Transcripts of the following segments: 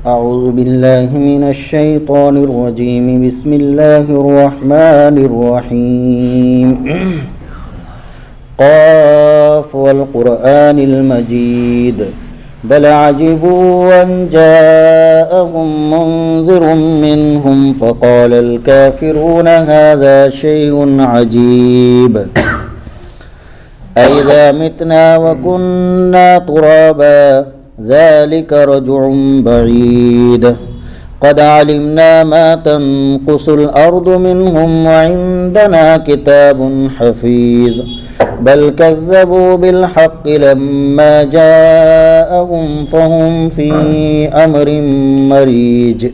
أعوذ بالله من الشيطان الرجيم. بسم الله الرحمن الرحيم. قاف والقرآن المجيد بل عجبوا أن جاءهم منذر منهم فقال الكافرون هذا شيء عجيب أإذا متنا وكنا ترابا ذلك رجع بعيد قد علمنا ما تنقص الأرض منهم وعندنا كتاب حفيظ بل كذبوا بالحق لما جاءهم فهم في أمر مريج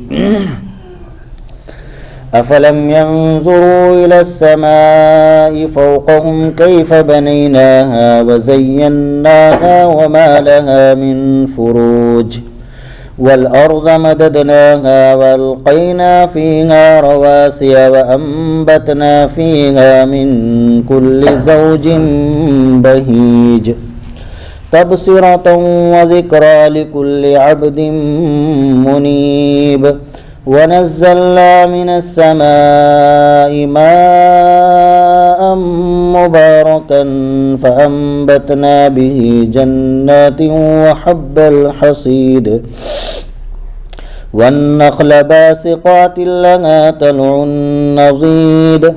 أفلم ينظروا إلى السماء فوقهم كيف بنيناها وزيناها وما لها من فروج والأرض مددناها وألقينا فيها رواسي وأنبتنا فيها من كل زوج بهيج تبصرة وذكرى لكل عبد منيب ونزلنا من السماء ماء مباركا فأنبتنا به جنات وحب الحصيد والنخل باسقات لها طلع نضيد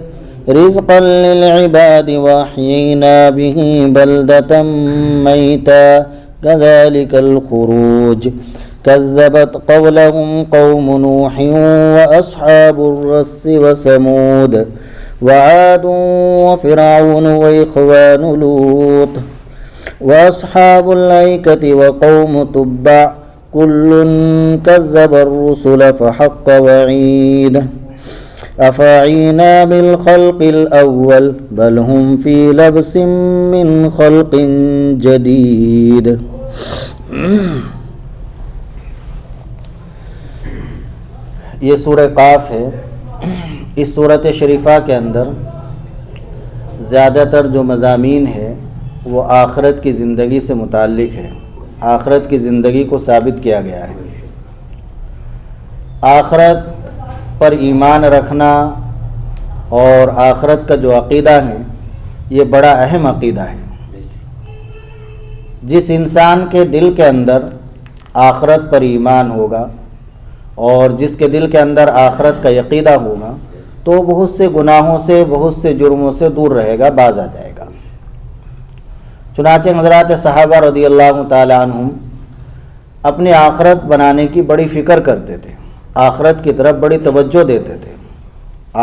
رزقا للعباد وأحيينا به بلدة ميتا كذلك الخروج كذبت قولهم قوم نوح وأصحاب الرس وثمود وعاد وفرعون وإخوان لوط وأصحاب الأيكة وقوم تبع كل كذب الرسل فحق وعيد أفعينا بالخلق الأول بل هم في لبس من خلق جديد. یہ سورہ قاف ہے. اس صورت شریفہ کے اندر زیادہ تر جو مضامین ہے وہ آخرت کی زندگی سے متعلق ہے. آخرت کی زندگی کو ثابت کیا گیا ہے. آخرت پر ایمان رکھنا اور آخرت کا جو عقیدہ ہے یہ بڑا اہم عقیدہ ہے. جس انسان کے دل کے اندر آخرت پر ایمان ہوگا اور جس کے دل کے اندر آخرت کا عقیدہ ہوگا تو بہت سے گناہوں سے بہت سے جرموں سے دور رہے گا، باز آ جائے گا. چنانچہ حضرات صحابہ رضی اللہ تعالی عنہم اپنی آخرت بنانے کی بڑی فکر کرتے تھے، آخرت کی طرف بڑی توجہ دیتے تھے.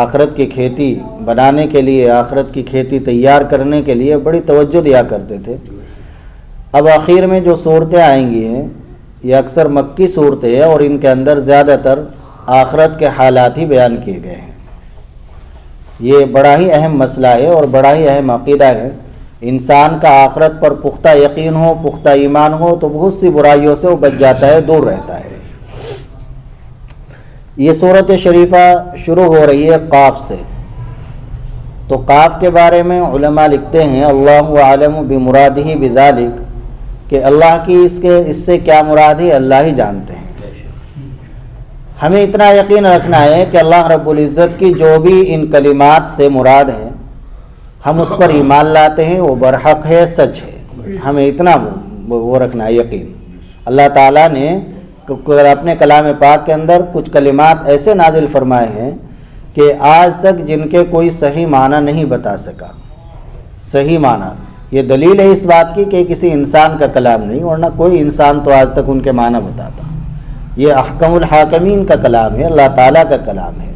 آخرت کی کھیتی بنانے کے لیے، آخرت کی کھیتی تیار کرنے کے لیے بڑی توجہ دیا کرتے تھے. اب آخر میں جو صورتیں آئیں گی ہیں یہ اکثر مکی صورتیں ہیں اور ان کے اندر زیادہ تر آخرت کے حالات ہی بیان کیے گئے ہیں. یہ بڑا ہی اہم مسئلہ ہے اور بڑا ہی اہم عقیدہ ہے. انسان کا آخرت پر پختہ یقین ہو، پختہ ایمان ہو تو بہت سی برائیوں سے وہ بچ جاتا ہے، دور رہتا ہے. یہ سورت شریفہ شروع ہو رہی ہے قاف سے. تو قاف کے بارے میں علماء لکھتے ہیں اللہ عالم بمرادہ بذالک کہ اللہ کی اس سے کیا مراد ہے اللہ ہی جانتے ہیں. ہمیں اتنا یقین رکھنا ہے کہ اللہ رب العزت کی جو بھی ان کلمات سے مراد ہیں ہم اس پر ایمان لاتے ہیں، وہ برحق ہے، سچ ہے. ہمیں اتنا وہ رکھنا ہے یقین. اللہ تعالیٰ نے اپنے کلام پاک کے اندر کچھ کلمات ایسے نازل فرمائے ہیں کہ آج تک جن کے کوئی صحیح معنی نہیں بتا سکا. صحیح معنی یہ دلیل ہے اس بات کی کہ کسی انسان کا کلام نہیں، ورنہ کوئی انسان تو آج تک ان کے معنی بتاتا. یہ احکم الحاکمین کا کلام ہے، اللہ تعالیٰ کا کلام ہے.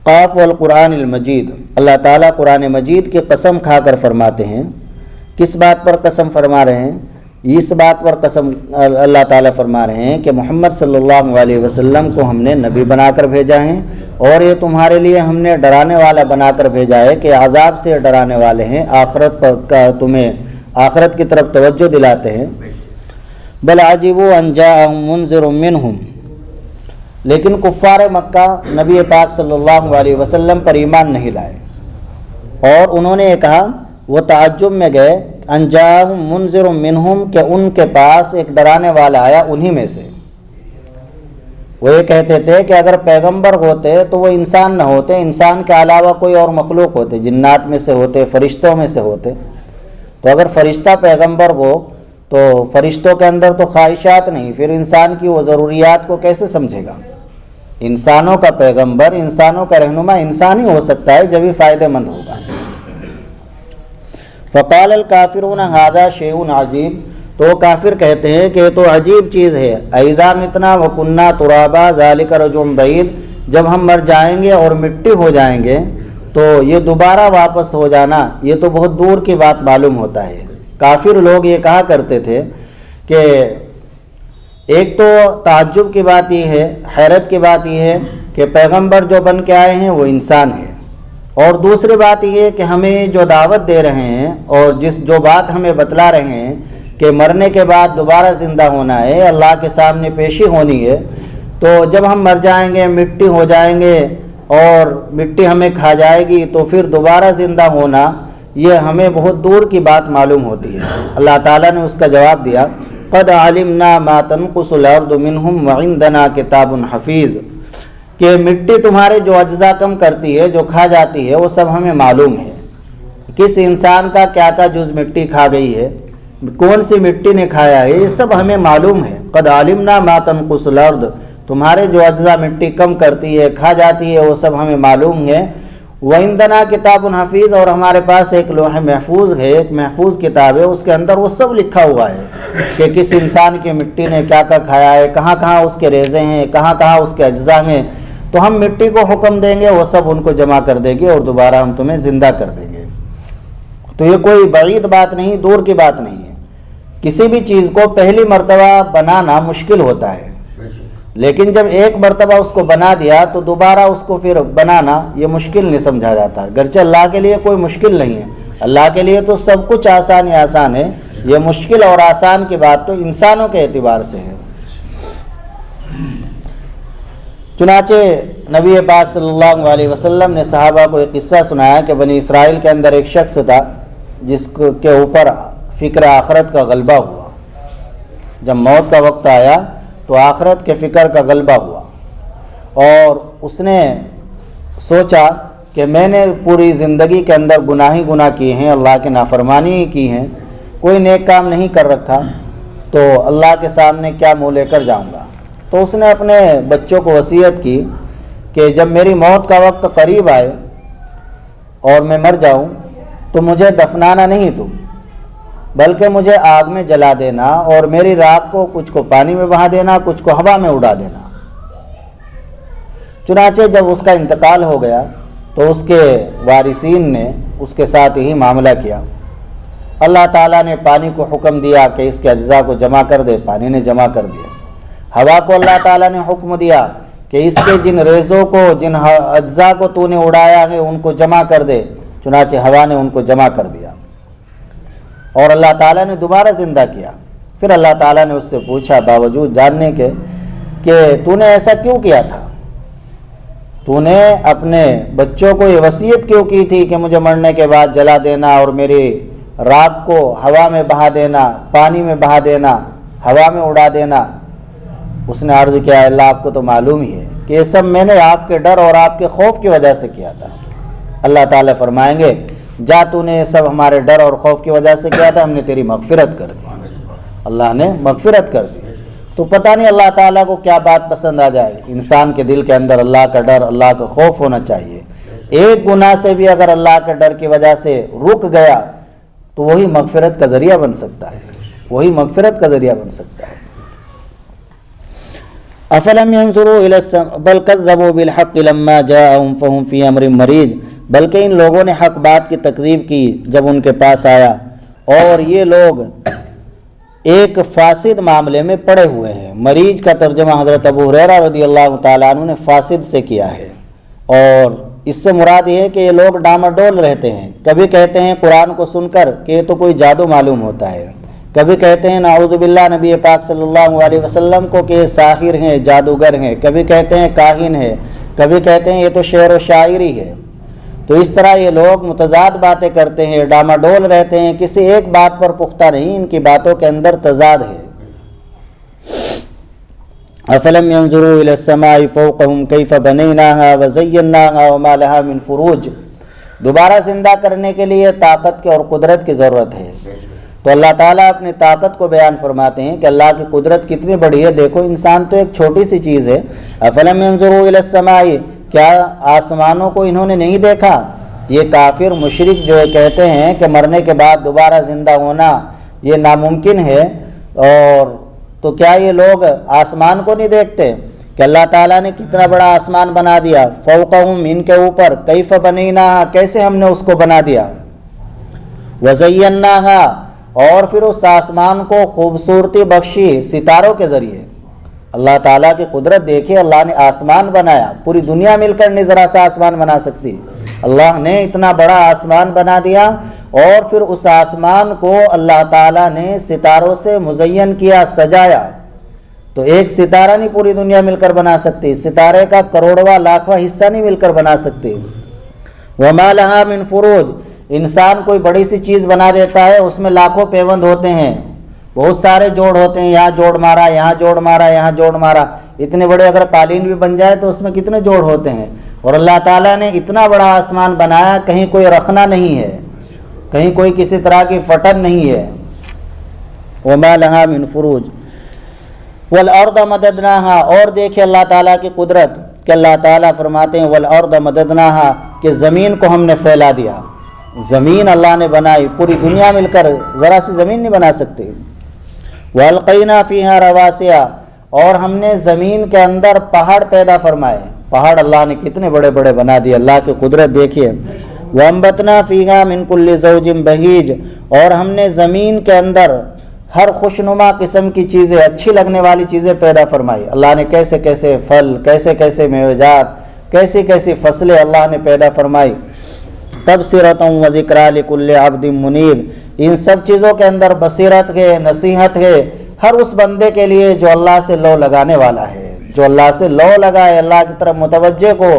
قاف والقرآن المجید، اللہ تعالیٰ قرآن مجید کی قسم کھا کر فرماتے ہیں. کس بات پر قسم فرما رہے ہیں؟ اس بات پر قسم اللہ تعالیٰ فرما رہے ہیں کہ محمد صلی اللہ علیہ وسلم کو ہم نے نبی بنا کر بھیجا ہے اور یہ تمہارے لیے ہم نے ڈرانے والا بنا کر بھیجا ہے کہ عذاب سے ڈرانے والے ہیں، آخرت پر تمہیں آخرت کی طرف توجہ دلاتے ہیں. بل عجبوا ان جاءهم منذر منهم، لیکن کفار مکہ نبی پاک صلی اللہ علیہ وسلم پر ایمان نہیں لائے اور انہوں نے یہ کہا، وہ تعجب میں گئے انجاہم منذر منہم کہ ان کے پاس ایک ڈرانے والا آیا انہی میں سے۔ وہ یہ کہتے تھے کہ اگر پیغمبر ہوتے تو وہ انسان نہ ہوتے، انسان کے علاوہ کوئی اور مخلوق ہوتے، جنات میں سے ہوتے، فرشتوں میں سے ہوتے۔ تو اگر فرشتہ پیغمبر ہو تو فرشتوں کے اندر تو خواہشات نہیں، پھر انسان کی وہ ضروریات کو کیسے سمجھے گا؟ انسانوں کا پیغمبر، انسانوں کا رہنما انسان ہی ہو سکتا ہے جب ہی فائدہ مند ہوگا۔ فقال الکافرون ھذا شیء عجیب، تو کافر کہتے ہیں کہ یہ تو عجیب چیز ہے۔ اذا متنا وکنا ترابا ذلک رجع بعید، جب ہم مر جائیں گے اور مٹی ہو جائیں گے تو یہ دوبارہ واپس ہو جانا یہ تو بہت دور کی بات معلوم ہوتا ہے۔ کافر لوگ یہ کہا کرتے تھے کہ ایک تو تعجب کی بات یہ ہے، حیرت کی بات یہ ہے کہ پیغمبر جو بن کے آئے ہیں وہ انسان ہے، اور دوسری بات یہ ہے کہ ہمیں جو دعوت دے رہے ہیں اور جو بات ہمیں بتلا رہے ہیں کہ مرنے کے بعد دوبارہ زندہ ہونا ہے، اللہ کے سامنے پیشی ہونی ہے، تو جب ہم مر جائیں گے، مٹی ہو جائیں گے اور مٹی ہمیں کھا جائے گی تو پھر دوبارہ زندہ ہونا یہ ہمیں بہت دور کی بات معلوم ہوتی ہے۔ اللہ تعالیٰ نے اس کا جواب دیا، قد علمنا ما تنقص الارض منہم وعندنا کتاب حفیظ، کہ مٹی تمہارے جو اجزاء کم کرتی ہے، جو کھا جاتی ہے، وہ سب ہمیں معلوم ہے۔ کس انسان کا کیا جز مٹی کھا گئی ہے، کون سی مٹی نے کھایا ہے، یہ سب ہمیں معلوم ہے۔ قد علمنا ما تنقص الارض، تمہارے جو اجزاء مٹی کم کرتی ہے، کھا جاتی ہے، وہ سب ہمیں معلوم ہے۔ وعندنا کتاب حفیظ، اور ہمارے پاس ایک لوح محفوظ ہے، ایک محفوظ کتاب ہے، اس کے اندر وہ سب لکھا ہوا ہے کہ کس انسان کی مٹی نے کیا کھایا ہے، کہاں کہاں اس کے ریزے ہیں، کہاں کہاں اس کے اجزاء ہیں۔ تو ہم مٹی کو حکم دیں گے، وہ سب ان کو جمع کر دے گی اور دوبارہ ہم تمہیں زندہ کر دیں گے۔ تو یہ کوئی بعید بات نہیں، دور کی بات نہیں ہے۔ کسی بھی چیز کو پہلی مرتبہ بنانا مشکل ہوتا ہے، لیکن جب ایک مرتبہ اس کو بنا دیا تو دوبارہ اس کو پھر بنانا یہ مشکل نہیں سمجھا جاتا۔ گرچہ اللہ کے لیے کوئی مشکل نہیں ہے، اللہ کے لیے تو سب کچھ آسان ہی آسان ہے، یہ مشکل اور آسان کی بات تو انسانوں کے اعتبار سے ہے۔ چنانچہ نبی پاک صلی اللہ علیہ وسلم نے صحابہ کو ایک قصہ سنایا کہ بنی اسرائیل کے اندر ایک شخص تھا جس کے اوپر فکر آخرت کا غلبہ ہوا۔ جب موت کا وقت آیا تو آخرت کے فکر کا غلبہ ہوا، اور اس نے سوچا کہ میں نے پوری زندگی کے اندر گناہ کیے ہیں، اللہ کی نافرمانی کی ہیں، کوئی نیک کام نہیں کر رکھا، تو اللہ کے سامنے کیا منہ لے کر جاؤں گا۔ تو اس نے اپنے بچوں کو وصیت کی کہ جب میری موت کا وقت قریب آئے اور میں مر جاؤں تو مجھے دفنانا نہیں تم، بلکہ مجھے آگ میں جلا دینا، اور میری راکھ کو کچھ کو پانی میں بہا دینا، کچھ کو ہوا میں اڑا دینا۔ چنانچہ جب اس کا انتقال ہو گیا تو اس کے وارثین نے اس کے ساتھ یہی معاملہ کیا۔ اللہ تعالیٰ نے پانی کو حکم دیا کہ اس کے اجزاء کو جمع کر دے، پانی نے جمع کر دیا۔ ہوا کو اللہ تعالیٰ نے حکم دیا کہ اس کے جن ریزوں کو، جن اجزاء کو تو نے اڑایا ہے ان کو جمع کر دے، چنانچہ ہوا نے ان کو جمع کر دیا، اور اللہ تعالیٰ نے دوبارہ زندہ کیا۔ پھر اللہ تعالیٰ نے اس سے پوچھا باوجود جاننے کے کہ تو نے ایسا کیوں کیا تھا، تو نے اپنے بچوں کو یہ وصیت کیوں کی تھی کہ مجھے مرنے کے بعد جلا دینا اور میری راکھ کو ہوا میں بہا دینا، پانی میں بہا دینا، ہوا میں اڑا دینا۔ اس نے عرض کیا اللہ آپ کو تو معلوم ہی ہے کہ یہ سب میں نے آپ کے ڈر اور آپ کے خوف کی وجہ سے کیا تھا۔ اللہ تعالیٰ فرمائیں گے جا تو نے یہ سب ہمارے ڈر اور خوف کی وجہ سے کیا تھا، ہم نے تیری مغفرت کر دی، اللہ نے مغفرت کر دی۔ تو پتہ نہیں اللہ تعالیٰ کو کیا بات پسند آ جائے۔ انسان کے دل کے اندر اللہ کا ڈر، اللہ کا خوف ہونا چاہیے۔ ایک گناہ سے بھی اگر اللہ کے ڈر کی وجہ سے رک گیا تو وہی مغفرت کا ذریعہ بن سکتا ہے، وہی مغفرت کا ذریعہ بن سکتا ہے۔ افلم ينظروا الى السماء بل كذبوا بالحق لما جاءهم فهم في امر مريج، بلکہ ان لوگوں نے حق بات کی تکذیب کی جب ان کے پاس آیا، اور یہ لوگ ایک فاسد معاملے میں پڑے ہوئے ہیں۔ مریج کا ترجمہ حضرت ابو ہریرہ رضی اللہ تعالیٰ عنہ نے فاسد سے کیا ہے، اور اس سے مراد یہ ہے کہ یہ لوگ ڈامڈول رہتے ہیں۔ کبھی کہتے ہیں قرآن کو سن کر کہ یہ تو کوئی جادو معلوم ہوتا ہے، کبھی کہتے ہیں نعوذ باللہ نبی پاک صلی اللہ علیہ وسلم کو کہ یہ ساحر ہیں، جادوگر ہیں، کبھی کہتے ہیں کاہن ہے، کبھی کہتے ہیں یہ تو شعر و شاعری ہے۔ تو اس طرح یہ لوگ متضاد باتیں کرتے ہیں، ڈاماڈول رہتے ہیں، کسی ایک بات پر پختہ نہیں، ان کی باتوں کے اندر تضاد ہے۔ افلم ينظروا الى السماء فوقهم كيف بنيناها وزيناها وما لها من فروج۔ دوبارہ زندہ کرنے کے لیے طاقت کی اور قدرت کی ضرورت ہے، تو اللہ تعالیٰ اپنی طاقت کو بیان فرماتے ہیں کہ اللہ کی قدرت کتنی بڑی ہے۔ دیکھو انسان تو ایک چھوٹی سی چیز ہے۔ افلم ينظروا الى السماء، کیا آسمانوں کو انہوں نے نہیں دیکھا؟ یہ کافر مشرک جو کہتے ہیں کہ مرنے کے بعد دوبارہ زندہ ہونا یہ ناممکن ہے، اور تو کیا یہ لوگ آسمان کو نہیں دیکھتے کہ اللہ تعالیٰ نے کتنا بڑا آسمان بنا دیا؟ فوقہم، ان کے اوپر، کیف بنیناہا، کیسے ہم نے اس کو بنا دیا، وزیناہا، اور پھر اس آسمان کو خوبصورتی بخشی ستاروں کے ذریعے۔ اللہ تعالیٰ کی قدرت دیکھیے، اللہ نے آسمان بنایا، پوری دنیا مل کر نہیں ذرا سا آسمان بنا سکتی، اللہ نے اتنا بڑا آسمان بنا دیا، اور پھر اس آسمان کو اللہ تعالیٰ نے ستاروں سے مزین کیا، سجایا۔ تو ایک ستارہ نہیں پوری دنیا مل کر بنا سکتی، ستارے کا کروڑواں لاکھواں حصہ نہیں مل کر بنا سکتی۔ وما لہا من فروج، انسان کوئی بڑی سی چیز بنا دیتا ہے، اس میں لاکھوں پیوند ہوتے ہیں، بہت سارے جوڑ ہوتے ہیں، یہاں جوڑ مارا، یہاں جوڑ مارا، یہاں جوڑ مارا، اتنے بڑے اگر قالین بھی بن جائے تو اس میں کتنے جوڑ ہوتے ہیں۔ اور اللہ تعالیٰ نے اتنا بڑا آسمان بنایا، کہیں کوئی رخنا نہیں ہے، کہیں کوئی کسی طرح کی فٹن نہیں ہے۔ وما لہا من فروج والارض مددناہا، اور دیکھیں اللہ تعالیٰ کی قدرت کہ اللہ تعالیٰ فرماتے ہیں والارض مددناہا، کہ زمین کو ہم نے پھیلا دیا، زمین اللہ نے بنائی، پوری دنیا مل کر ذرا سی زمین نہیں بنا سکتی۔ والقینا فیہا رواسیا، اور ہم نے زمین کے اندر پہاڑ پیدا فرمائے، پہاڑ اللہ نے کتنے بڑے بڑے بنا دیے، اللہ کی قدرت دیکھیے۔ وانبتنا فیہا من کل زوج بہیج، اور ہم نے زمین کے اندر ہر خوشنما قسم کی چیزیں، اچھی لگنے والی چیزیں پیدا فرمائی۔ اللہ نے کیسے کیسے پھل، کیسے کیسے میوجات، کیسی کیسی فصلیں اللہ نے پیدا فرمائی۔ تبصرۃ و ذکریٰ لکل عبد منیب، ان سب چیزوں کے اندر بصیرت ہے، نصیحت ہے ہر اس بندے کے لیے جو اللہ سے لو لگانے والا ہے، جو اللہ سے لو لگائے، اللہ کی طرف متوجہ کو،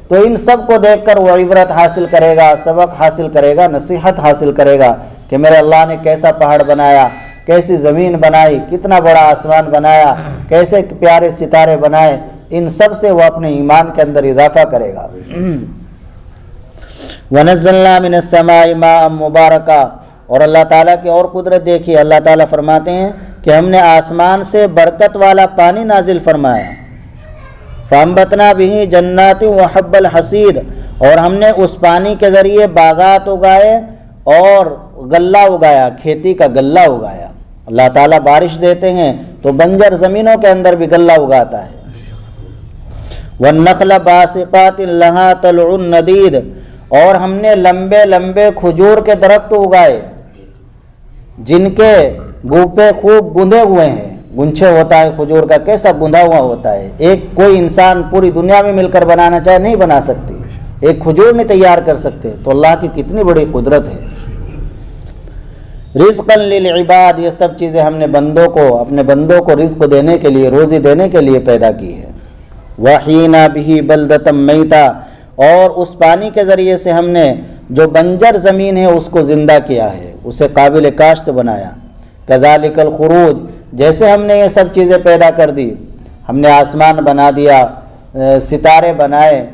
تو ان سب کو دیکھ کر وہ عبرت حاصل کرے گا، سبق حاصل کرے گا، نصیحت حاصل کرے گا کہ میرے اللہ نے کیسا پہاڑ بنایا، کیسی زمین بنائی، کتنا بڑا آسمان بنایا، کیسے پیارے ستارے بنائے۔ ان سب سے وہ اپنے ایمان کے اندر اضافہ کرے گا۔ وَنَزَّلْنَا مِنَ السَّمَاءِ مَاءً مُبَارَكًا، اور اللہ تعالیٰ کی اور قدرت دیکھیے، اللہ تعالیٰ فرماتے ہیں کہ ہم نے آسمان سے برکت والا پانی نازل فرمایا۔ فَأَنبَتْنَا بِهِ جَنَّاتٍ وَحَبَّ الْحَصِيدِ، اور ہم نے اس پانی کے ذریعے باغات اگائے اور غلہ اگایا، کھیتی کا غلہ اگایا۔ اللہ تعالیٰ بارش دیتے ہیں تو بنجر زمینوں کے اندر بھی غلہ اگاتا ہے۔ وَالنَّخْلَ بَاسِقَاتٍ لَهَا طَلْعٌ نَضِيدٌ، اور ہم نے لمبے لمبے کھجور کے درخت اگائے جن کے گوپے خوب گندھے ہوئے ہیں۔ گنچھے ہوتا ہے کھجور کا، کیسا گندھا ہوا ہوتا ہے، ایک کوئی انسان پوری دنیا میں مل کر بنانا چاہے نہیں بنا سکتی، ایک کھجور نہیں تیار کر سکتے۔ تو اللہ کی کتنی بڑی قدرت ہے۔ رزقا للعباد، یہ سب چیزیں ہم نے بندوں کو، اپنے بندوں کو رزق دینے کے لیے، روزی دینے کے لیے پیدا کی ہے۔ وحینا بہ بلدۃ میتا، اور اس پانی کے ذریعے سے ہم نے جو بنجر زمین ہے اس کو زندہ کیا ہے، اسے قابل کاشت بنایا۔ کذالک الخروج، جیسے ہم نے یہ سب چیزیں پیدا کر دی، ہم نے آسمان بنا دیا، ستارے بنائے،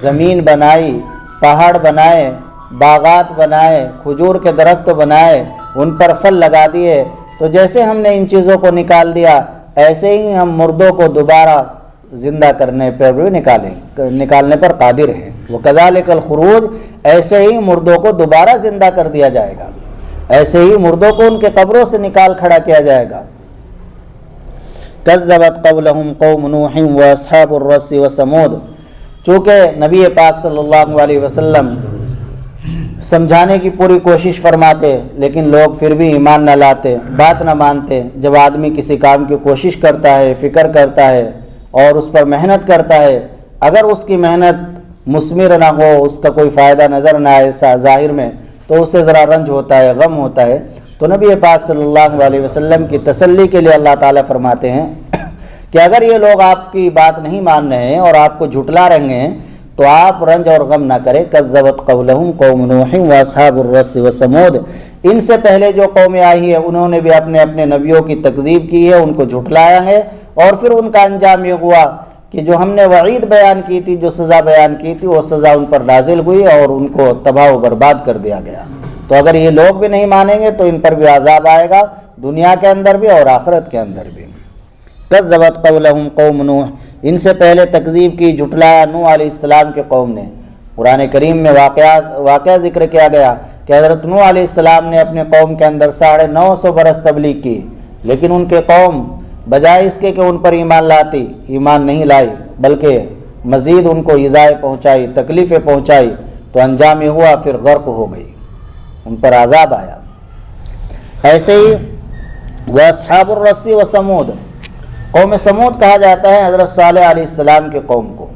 زمین بنائی، پہاڑ بنائے، باغات بنائے، کھجور کے درخت بنائے، ان پر پھل لگا دیے، تو جیسے ہم نے ان چیزوں کو نکال دیا ایسے ہی ہم مردوں کو دوبارہ زندہ کرنے پر بھی نکالنے پر قادر ہیں۔ وَكَذَلِكَ الْخُرُوجِ، ایسے ہی مردوں کو دوبارہ زندہ کر دیا جائے گا، ایسے ہی مردوں کو ان کے قبروں سے نکال کھڑا کیا جائے گا۔ كَذَّبَتْ قَوْلَهُمْ قَوْمُ نُوحٍ وَأَصْحَابُ الرَّسِّ وَثَمُودَ، چونکہ نبی پاک صلی اللہ علیہ وسلم سمجھانے کی پوری کوشش فرماتے لیکن لوگ پھر بھی ایمان نہ لاتے، بات نہ مانتے۔ جب آدمی کسی کام کی کوشش کرتا ہے، فکر کرتا ہے اور اس پر محنت کرتا ہے، اگر اس کی محنت مثمر نہ ہو، اس کا کوئی فائدہ نظر نہ آئے ظاہر میں، تو اس سے ذرا رنج ہوتا ہے، غم ہوتا ہے۔ تو نبی پاک صلی اللہ علیہ وسلم کی تسلی کے لیے اللہ تعالیٰ فرماتے ہیں کہ اگر یہ لوگ آپ کی بات نہیں مان رہے ہیں اور آپ کو جھٹلا رہے ہیں تو آپ رنج اور غم نہ کریں۔ کذبت قبلہم قوم نوح واصحاب الرس وثمود، ان سے پہلے جو قومیں آئی ہیں انہوں نے بھی اپنے اپنے نبیوں کی تکذیب کی ہے، ان کو جھٹلایا ہے، اور پھر ان کا انجام یہ ہوا کہ جو ہم نے وعید بیان کی تھی، جو سزا بیان کی تھی، وہ سزا ان پر نازل ہوئی اور ان کو تباہ و برباد کر دیا گیا۔ تو اگر یہ لوگ بھی نہیں مانیں گے تو ان پر بھی عذاب آئے گا، دنیا کے اندر بھی اور آخرت کے اندر بھی۔ کذبت قبلہم قوم نوح، ان سے پہلے تکذیب کی، جھٹلایا نوح علیہ السلام کے قوم نے۔ قرآن کریم میں واقعہ ذکر کیا گیا کہ حضرت نوح علیہ السلام نے اپنے قوم کے اندر 950 برس تبلیغ کی، لیکن ان کے قوم بجائے اس کے کہ ان پر ایمان نہیں لائی، بلکہ مزید ان کو ایذائیں پہنچائی، تکلیفیں پہنچائی، تو انجام یہ ہوا پھر غرق ہو گئی، ان پر عذاب آیا۔ ایسے ہی واصحاب الرس وثمود، قوم سمود کہا جاتا ہے حضرت صالح علیہ السلام کے قوم کو۔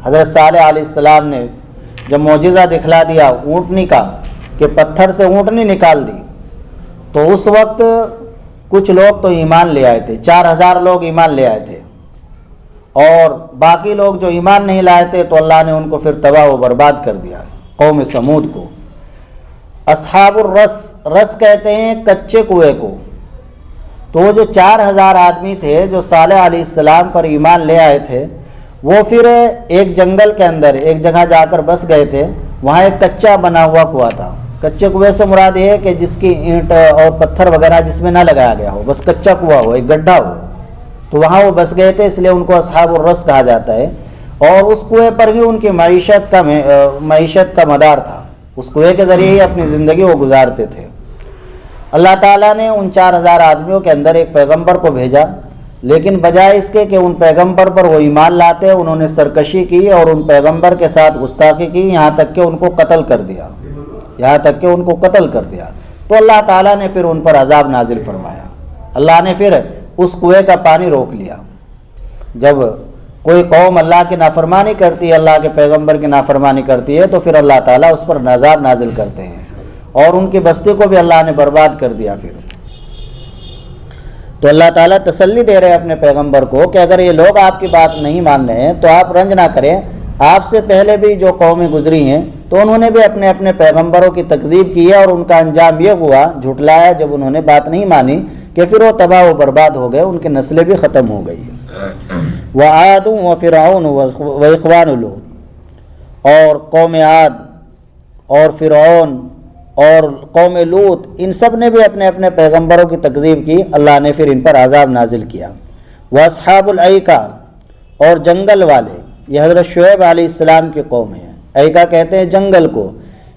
حضرت صالح علیہ السلام نے جب معجزہ دکھلا دیا اونٹنی کا کہ پتھر سے اونٹنی نکال دی، تو اس وقت کچھ لوگ تو ایمان لے آئے تھے، 4000 لوگ ایمان لے آئے تھے، اور باقی لوگ جو ایمان نہیں لائے تھے تو اللہ نے ان کو پھر تباہ و برباد کر دیا قوم سمود کو۔ اصحاب الرس، رس کہتے ہیں کچے کنویں کو، تو وہ جو 4000 آدمی تھے جو صالح علیہ السلام پر ایمان لے آئے تھے، وہ پھر ایک جنگل کے اندر ایک جگہ جا کر بس گئے تھے، وہاں ایک کچا بنا ہوا کنواں تھا۔ کچے کنویں سے مراد یہ ہے کہ جس کی اینٹ اور پتھر وغیرہ جس میں نہ لگایا گیا ہو، بس کچا کنواں ہو، ایک گڈھا ہو، تو وہاں وہ بس گئے تھے، اس لیے ان کو اصحاب الرس کہا جاتا ہے۔ اور اس کنویں پر ہی ان کی معیشت کا مدار تھا، اس کنویں کے ذریعے ہی اپنی زندگی وہ گزارتے تھے۔ اللہ تعالیٰ نے ان 4000 آدمیوں کے اندر ایک پیغمبر کو بھیجا، لیکن بجائے اس کے کہ ان پیغمبر پر وہ ایمان لاتے، انہوں نے سرکشی کی اور ان پیغمبر کے ساتھ گستاخی کی، یہاں تک کہ ان کو قتل کر دیا۔ تو اللہ تعالیٰ نے پھر ان پر عذاب نازل فرمایا۔ اللہ نے پھر اس کنویں کا پانی روک لیا۔ جب کوئی قوم اللہ کی نافرمانی کرتی ہے، اللہ کے پیغمبر کی نافرمانی کرتی ہے، تو پھر اللہ تعالیٰ اس پر عذاب نازل کرتے ہیں، اور ان کی بستی کو بھی اللہ نے برباد کر دیا پھر۔ تو اللہ تعالیٰ تسلی دے رہے اپنے پیغمبر کو کہ اگر یہ لوگ آپ کی بات نہیں مان رہے ہیں تو آپ رنج نہ کریں، آپ سے پہلے بھی جو قومیں گزری ہیں تو انہوں نے بھی اپنے اپنے پیغمبروں کی تکذیب کی ہے، اور ان کا انجام یہ ہوا، جھٹلایا جب انہوں نے بات نہیں مانی، کہ پھر وہ تباہ و برباد ہو گئے، ان کی نسلیں بھی ختم ہو گئی۔ وعاد وفرعون واخوان لوط، اور قوم عاد اور فرعون اور قوم لوط، ان سب نے بھی اپنے اپنے پیغمبروں کی تکذیب کی، اللہ نے پھر ان پر عذاب نازل کیا۔ واصحاب الایکہ، اور جنگل والے، یہ حضرت شعیب علیہ السلام کی قوم ہے۔ ایکہ کہتے ہیں جنگل کو،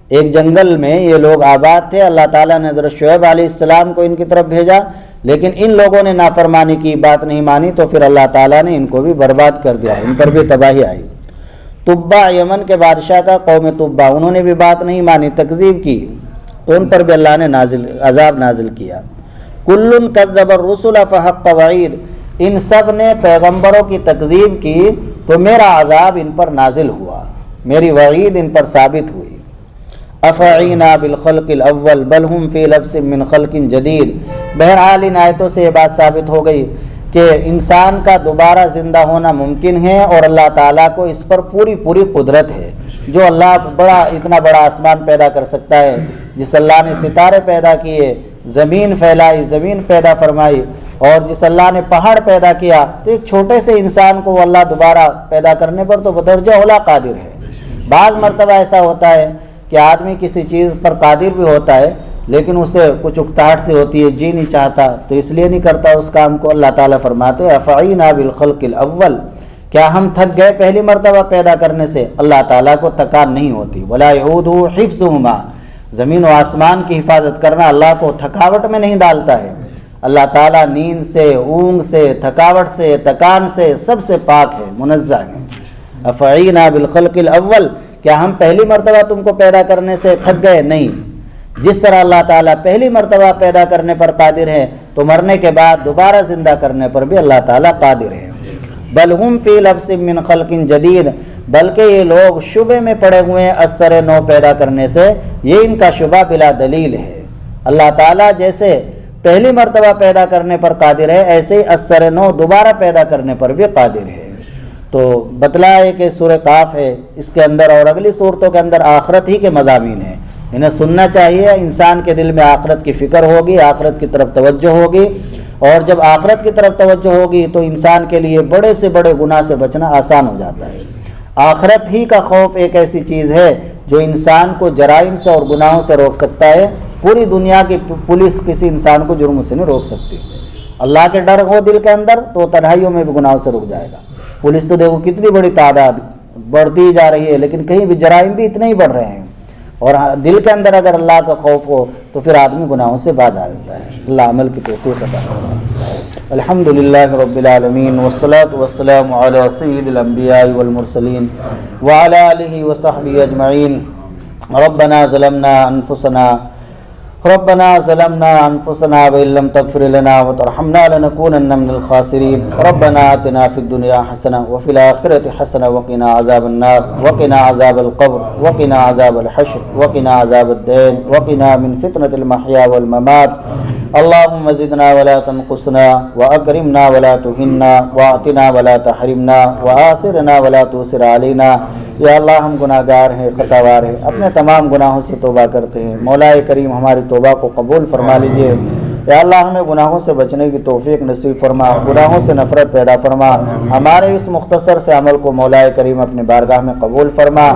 ایک جنگل میں یہ لوگ آباد تھے، اللہ تعالیٰ نے حضرت شعیب علیہ السلام کو ان کی طرف بھیجا، لیکن ان لوگوں نے نافرمانی کی، بات نہیں مانی، تو پھر اللہ تعالیٰ نے ان کو بھی برباد کر دیا، ان پر بھی تباہی آئی۔ طبع، یمن کے بادشاہ کا قوم طبع، انہوں نے بھی بات نہیں مانی، تکذیب کی، تو ان پر بھی اللہ نے عذاب نازل کیا۔ کل کذب الرسل فحق وعید، ان سب نے پیغمبروں کی تکذیب کی تو میرا عذاب ان پر نازل ہوا، میری وعید ان پر ثابت ہوئی۔ افعینا بالخلق الاول بل ہم فی لبس من خلق جدید، بہرحال ان آیتوں سے یہ بات ثابت ہو گئی کہ انسان کا دوبارہ زندہ ہونا ممکن ہے، اور اللہ تعالیٰ کو اس پر پوری قدرت ہے۔ جو اللہ اتنا بڑا آسمان پیدا کر سکتا ہے، جس اللہ نے ستارے پیدا کیے، زمین پھیلائی، زمین پیدا فرمائی، اور جس اللہ نے پہاڑ پیدا کیا، تو ایک چھوٹے سے انسان کو اللہ دوبارہ پیدا کرنے پر تو بدرجہ اولا قادر ہے۔ بعض مرتبہ ایسا ہوتا ہے کہ آدمی کسی چیز پر قادر بھی ہوتا ہے، لیکن اسے کچھ اکتاہٹ سے ہوتی ہے، جی نہیں چاہتا، تو اس لیے نہیں کرتا اس کام کو۔ اللہ تعالیٰ فرماتے ہیں افعینا بالخلق الاول، کیا ہم تھک گئے پہلی مرتبہ پیدا کرنے سے؟ اللہ تعالیٰ کو تھکان نہیں ہوتی۔ ولا یعودہ حفظہما، زمین و آسمان کی حفاظت کرنا اللہ کو تھکاوٹ میں نہیں ڈالتا ہے۔ اللہ تعالیٰ نیند سے، اونگ سے، تھکاوٹ سے، تکان سے سب سے پاک ہے، منزہ ہے۔ افعینا بالخلق الاول، کیا ہم پہلی مرتبہ تم کو پیدا کرنے سے تھک گئے؟ نہیں، جس طرح اللہ تعالیٰ پہلی مرتبہ پیدا کرنے پر قادر ہے، تو مرنے کے بعد دوبارہ زندہ کرنے پر بھی اللہ تعالیٰ قادر ہے۔ بل ہم فی لبس من خلق جدید، بلکہ یہ لوگ شبے میں پڑے ہوئے ہیں اثر نو پیدا کرنے سے، یہ ان کا شبہ بلا دلیل ہے۔ اللہ تعالیٰ جیسے پہلی مرتبہ پیدا کرنے پر قادر ہے، ایسے ہی اثر نو دوبارہ پیدا کرنے پر بھی قادر ہے۔ تو بتلایا کہ سورہ قاف ہے، اس کے اندر اور اگلی صورتوں کے اندر آخرت ہی کے مضامین ہیں، انہیں سننا چاہیے۔ انسان کے دل میں آخرت کی فکر ہوگی، آخرت کی طرف توجہ ہوگی، اور جب آخرت کی طرف توجہ ہوگی تو انسان کے لیے بڑے سے بڑے گناہ سے بچنا آسان ہو جاتا ہے۔ آخرت ہی کا خوف ایک ایسی چیز ہے جو انسان کو جرائم سے اور گناہوں سے روک سکتا ہے۔ پوری دنیا کی پولیس کسی انسان کو جرم سے نہیں روک سکتی۔ اللہ کے ڈر ہو دل کے اندر تو تنہائیوں میں بھی گناہوں سے رک جائے گا۔ پولیس تو دیکھو کتنی بڑی تعداد بڑھتی جا رہی ہے، لیکن کہیں بھی جرائم بھی اتنے ہی بڑھ رہے ہیں، اور دل کے اندر اگر اللہ کا خوف ہو تو پھر آدمی گناہوں سے باز آ جاتا ہے۔ اللہ عمل کی توفیق عطا فرمائے۔ الحمدللہ رب العالمین والصلاة والسلام علی سید الانبیاء والمرسلین وعلی آلہ وصحبہ اجمعین۔ ربنا ظلمنا انفسنا وإن لم تغفر لنا وترحمنا لنكونن من الخاسرين۔ ربنا آتنا في الدنيا حسنة وفي الآخرة حسنة وقنا عذاب النار وقنا عذاب القبر وقنا عذاب الحشر وقنا عذاب الدين وقنا من فتنة المحيا والممات۔ اللهم زدنا ولا تنقصنا وأكرمنا ولا تهنا وأعطنا ولا تحرمنا وآثرنا ولا تؤثر علينا۔ یا اللہ ہم گناہ گار ہیں، خطاوار ہیں، اپنے تمام گناہوں سے توبہ کرتے ہیں، مولا کریم ہماری توبہ کو قبول فرما لیجئے۔ یا اللہ ہمیں گناہوں سے بچنے کی توفیق نصیب فرما، گناہوں سے نفرت پیدا فرما، ہمارے اس مختصر سے عمل کو مولا کریم اپنی بارگاہ میں قبول فرما۔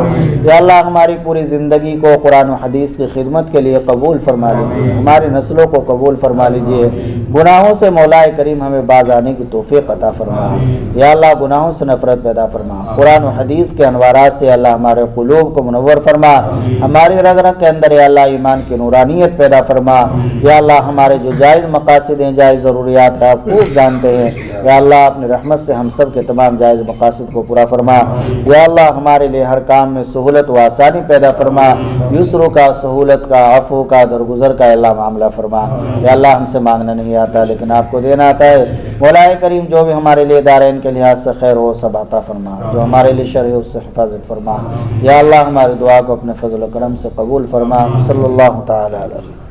یا اللہ ہماری پوری زندگی کو قرآن و حدیث کی خدمت کے لیے قبول فرما لیجیے، ہماری نسلوں کو قبول فرما لیجیے، گناہوں سے مولا کریم ہمیں باز آنے کی توفیق عطا فرما۔ یا اللہ گناہوں سے نفرت پیدا فرما، قرآن و حدیث کے انوارات سے اللہ ہمارے قلوب کو منور فرما، ہماری رگ رگ کے اندر یا اللہ ایمان کی نورانیت پیدا فرما۔ یا اللہ ہمارے جو جائز مقاصد ہیں، جائز ضروریات ہیں، آپ خوب جانتے ہیں۔ یا اللہ اپنی رحمت سے ہم سب کے تمام جائز مقاصد کو پورا فرما۔ یا اللہ ہمارے لیے ہر کام میں سہولت و آسانی پیدا فرما، یسر کا، سہولت کا، عفو کا، درگزر کا اللہ معاملہ فرما۔ یا اللہ ہم سے مانگنا نہیں آتا لیکن آپ کو دینا آتا ہے۔ مولا کریم جو بھی ہمارے لیے دارین کے لحاظ سے خیر ہو سب عطا فرما، جو ہمارے لیے شر ہے اس سے حفاظت فرما۔ یا اللہ ہماری دعا کو اپنے فضل و کرم سے قبول فرما۔ صلی اللہ تعالی علیہ